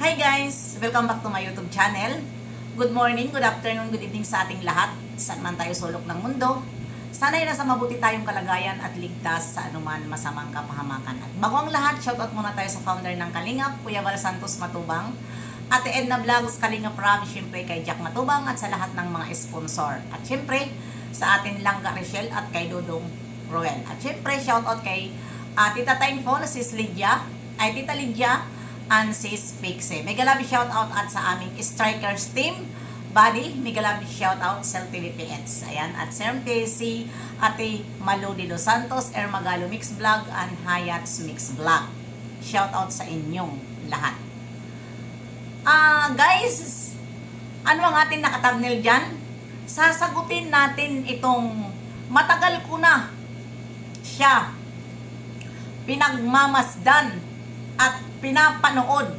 Hi guys! Welcome back to my YouTube channel. Good morning, good afternoon, good evening sa ating lahat. Saan man tayo sulok ng mundo. Sana'y nasa mabuti tayong kalagayan at ligtas sa anuman masamang kapahamakan. At bago ang lahat, shoutout muna tayo sa founder ng Kalingap, Kuya Val Santos Matubang, Ate Edna Vlogs, Kalingap Rob, syempre kay Jack Matubang at sa lahat ng mga sponsor. At syempre sa atin Langga Richelle at kay Dudong Roel. At syempre shoutout kay Tita Thankful, Sis Lydia, ay Tita Lydia, and sis Pixie. Mega love shoutout at sa aming Strikers team, Buddy, mega love shoutout sa TVPX. Ayan, at Serm TC, Ate Malu de Los Santos, Ermagalo Mix Vlog, and Hayats Mix Vlog. Shoutout sa inyong lahat. Guys, ano ang ating nakatabnil dyan? Sasagutin natin itong matagal ko na siya pinagmamasdan at pinapanood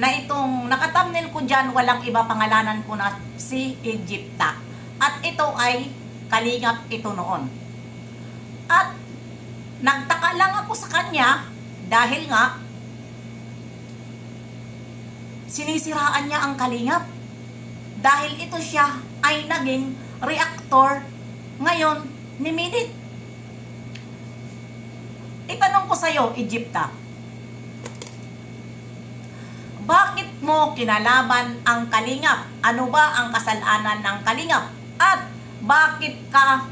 na itong nakatamnil ko dyan, walang iba, pangalanan ko na si Egypta. At ito ay Kalingap ito noon. At nagtaka lang ako sa kanya dahil nga sinisiraan niya ang Kalingap. Dahil ito siya ay naging reactor ngayon ni Minit. Itanong ko sa'yo, Egypta, bakit mo kinalaban ang Kalingap? Ano ba ang kasalanan ng Kalingap? At bakit ka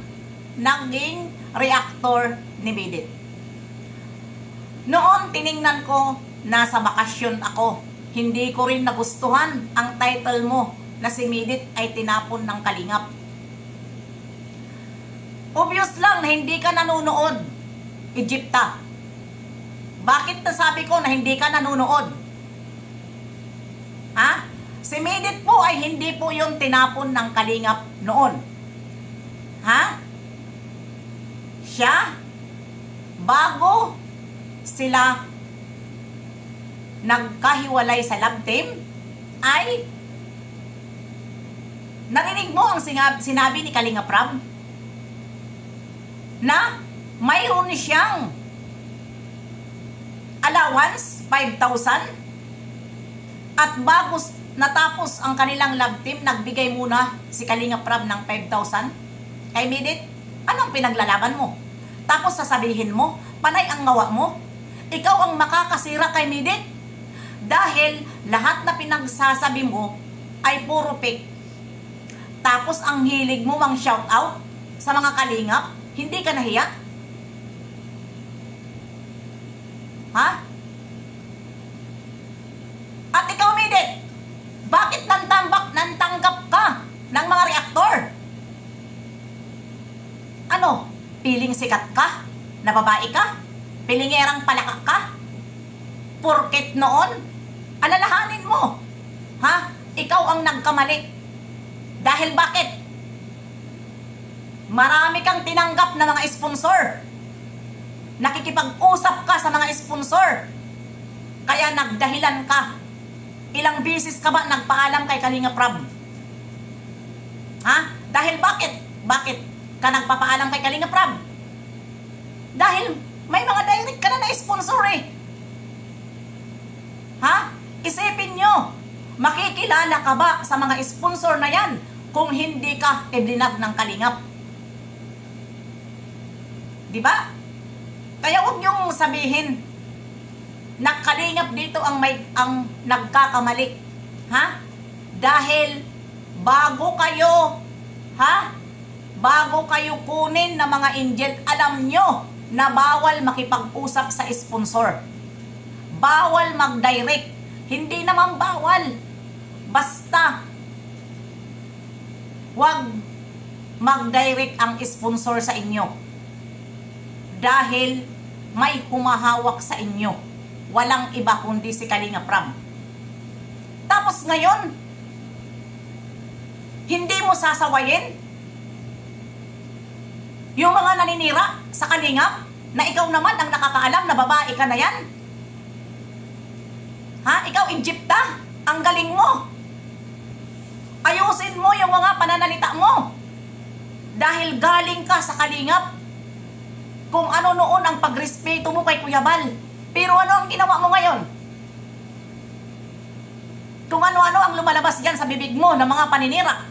naging reactor ni Bidit? Noon, tiningnan ko, nasa bakasyon ako. Hindi ko rin nagustuhan ang title mo na si Midit ay tinapon ng Kalingap. Obvious lang na hindi ka nanonood, Egypta. Bakit nasabi ko na hindi ka nanonood? Ha? Si Midit po ay hindi po yung tinapon ng Kalingap noon. Ha? Siya, bago sila nagkahiwalay sa love team, ay narinig mo ang sinabi ni Kalingap Rob na mayroon siyang allowance 5,000. At bago natapos ang kanilang love team, nagbigay muna si Kalingap Rob ng 5,000 kay Midit. Anong pinaglalaban mo? Tapos sasabihin mo, panay ang ngawa mo? Ikaw ang makakasira kay Midit? Dahil lahat na pinagsasabi mo ay puro fake. Tapos ang hilig mo mang shout out sa mga Kalingap, hindi ka nahiya? Ha? At ikaw, Midit, bakit nantanggap ka ng mga reaktor? Ano? Piling sikat ka? Na babae ka? Pilingerang palakak ka? Porket noon, alalahanin mo, ha? Ikaw ang nagkamali. Dahil bakit? Marami kang tinanggap na mga sponsor. Nakikipag-usap ka sa mga sponsor. Kaya nagdahilan ka. Ilang beses ka ba nagpaalam kay Kalingap Rob? Ha? Dahil bakit? Bakit ka nagpapaalam kay Kalingap Rob? Dahil may mga direct ka na na-sponsor eh. Ha? Isipin nyo, makikilala ka ba sa mga sponsor na yan kung hindi ka iblinag ng Kalingap? Diba? Kaya huwag nyong sabihin na Kalingap dito ang nagkakamali. Ha? Dahil bago kayo, ha? Bago kayo kunin ng mga angel, alam nyo na bawal makipag-usap sa sponsor. Bawal mag-direct. Hindi naman bawal. Basta wag mag-direct ang sponsor sa inyo. Dahil may humahawak sa inyo. Walang iba kundi si Kalingap Rob. Tapos ngayon, hindi mo sasawayin yung mga naninira sa Kalingap na ikaw naman ang nakakaalam na babae ka na yan. Ha? Ikaw, Egypta, ang galing mo. Ayusin mo yung mga pananalita mo. Dahil galing ka sa Kalingap. Kung ano noon ang pagrespeto mo kay Kuya Val. Pero ano ang ginawa mo ngayon? lumalabas yan sa bibig mo ng mga paninira.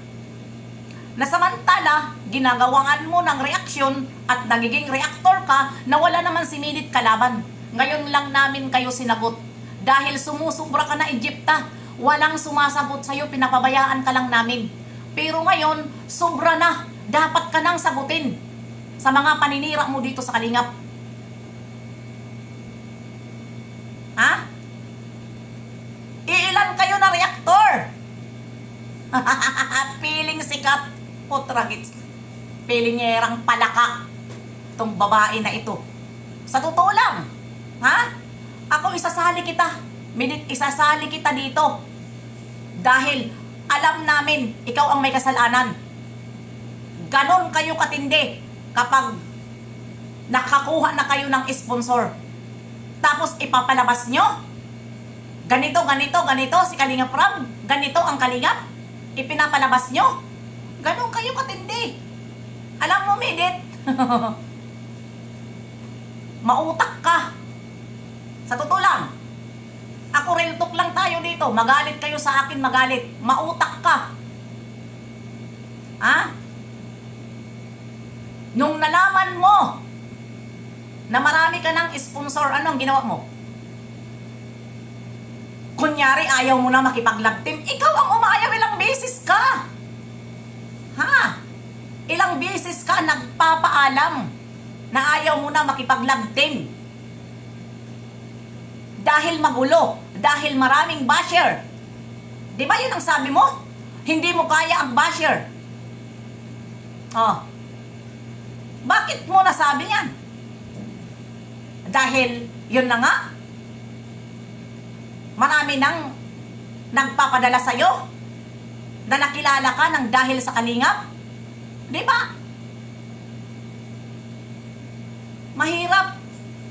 Na samantala, ginagawangan mo ng reaksyon at nagiging reaktor ka na wala naman sinilid kalaban. Ngayon lang namin kayo sinagot. Dahil sumusubra ka na Egypta, walang sumasagot sa'yo, pinapabayaan ka lang namin. Pero ngayon, sobra na. Dapat ka nang sagutin sa mga paninira mo dito sa Kalingap. Ha? Iilan kayo na reaktor? Piling sikat. Putragits. Pilingерang palaka. Itong babae na ito. Sa totoo lang. Ha? Ako isasali kita. Minit isasali kita dito. Dahil alam namin, ikaw ang may kasalanan. Ganon kayo katindi kapag nakakuha na kayo ng sponsor. Tapos ipapalabas nyo. Ganito, si Kalingap Rab. Ganito ang Kalingap. Ipinapalabas nyo. Ganon kayo katindi. Alam mo, Midit. Mautak ka. Sa totoo lang. Ako real talk lang tayo dito. Magalit kayo sa akin, magalit. Mautak ka. Ha? Nung nalaman mo na marami ka ng sponsor, anong ginawa mo? Kunyari, ayaw mo na makipag-love team. Ikaw ang umayaw, ilang beses ka. Ha? Ilang beses ka nagpapaalam na ayaw mo na makipag-love team. Dahil magulo, dahil maraming basher. Di ba yun ang sabi mo? Hindi mo kaya ang basher. Oh. Bakit mo nasabi yan? Dahil yun na nga, marami nang nagpapadala sa'yo na nakilala ka ng dahil sa Kalingap. Di ba?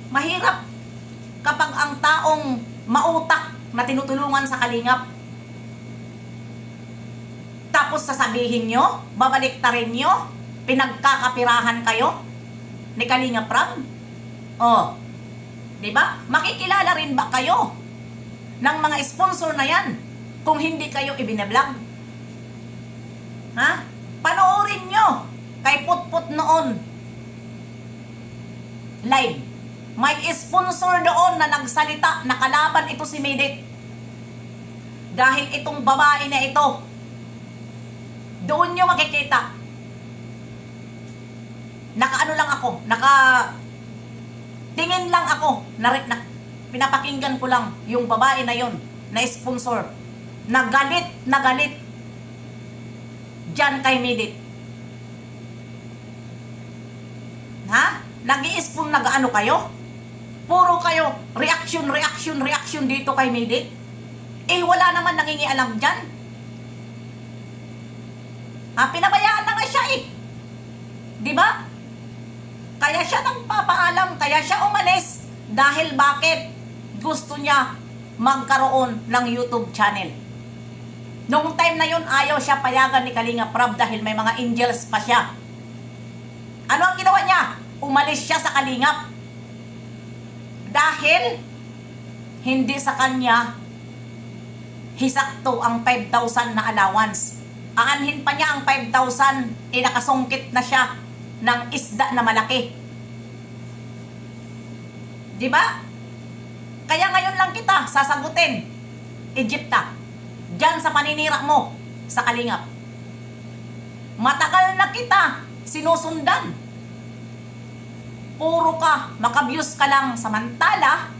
Mahirap kapag ang taong mautak na tinutulungan sa Kalingap. Tapos sasabihin nyo, babaliktarin nyo, pinagkakapirahan kayo ni Kalingap Rab. Oh, di ba? Makikilala rin ba kayo ng mga sponsor na yan kung hindi kayo ibinablog? Ha? Panoorin nyo kay Putput noon. Live. May sponsor doon na nagsalita na kalaban ito si Midit. Dahil itong babae na ito, doon nyo makikita. Nakaano lang ako, tingin lang ako, pinapakinggan ko lang yung babae na yon na sponsor. Na galit dyan kay Midit. Ha? Nag-i-spoon nag-ano kayo? Puro kayo reaction dito kay Midit. Eh wala naman nangingialam dyan. Ha? Pinabayaan na nga siya eh. Di ba? Kaya siya nagpapaalam, kaya siya umalis. Dahil bakit? Gusto niya magkaroon ng YouTube channel. Noong time na yun, ayaw siya payagan ni Kalingap Rab dahil may mga angels pa siya. Ano ang ginawa niya? Umalis siya sa Kalingap. Dahil hindi sa kanya hisakto ang 5,000 na allowance. Aanhin pa niya ang 5,000, nakasungkit na siya ng isda na malaki. Diba? Kaya ngayon lang kita sasagutin, Egypta, dyan sa paninira mo sa Kalingap. Matagal na kita sinusundan. Puro ka, makabyus ka lang samantala.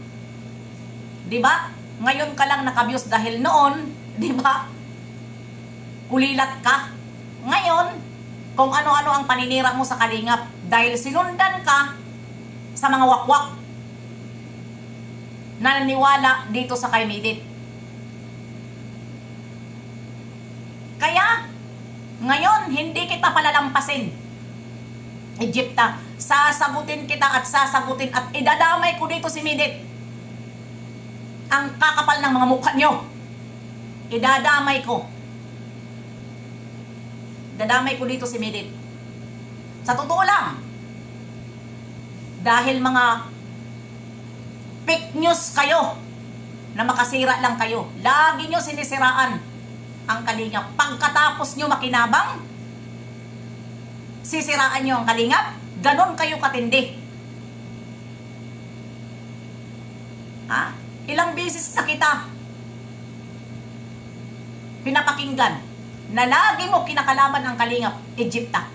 Diba? Ngayon ka lang nakabyus dahil noon, diba? Kulilat ka. Ngayon, kung ano-ano ang paninira mo sa Kalingap dahil sinundan ka sa mga wakwak na naniwala dito sa kay Midit. Kaya, ngayon, hindi kita palalampasin. Egypta, sasagutin kita at sasagutin at idadamay ko dito si Midit. Ang kakapal ng mga mukha nyo. Idadamay ko. Dadamay ko dito si Midit. Sa totoo lang, dahil mga fake news kayo, na makasira lang kayo. Lagi nyo sinisiraan ang Kalingap. Pagkatapos nyo makinabang, sisiraan nyo ang Kalingap. Ganon kayo katindi. Ha? Ilang beses na kita pinapakinggan na lagi mo kinakalaban ang Kalingap, Egypta.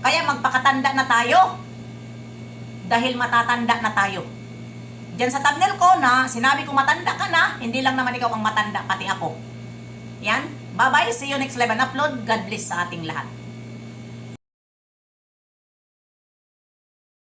Kaya magpakatanda na tayo dahil matatanda na tayo. Diyan sa thumbnail ko na sinabi ko matanda ka na, hindi lang naman ikaw ang matanda, pati ako. Yan. Bye-bye. See you next live and upload. God bless sa ating lahat.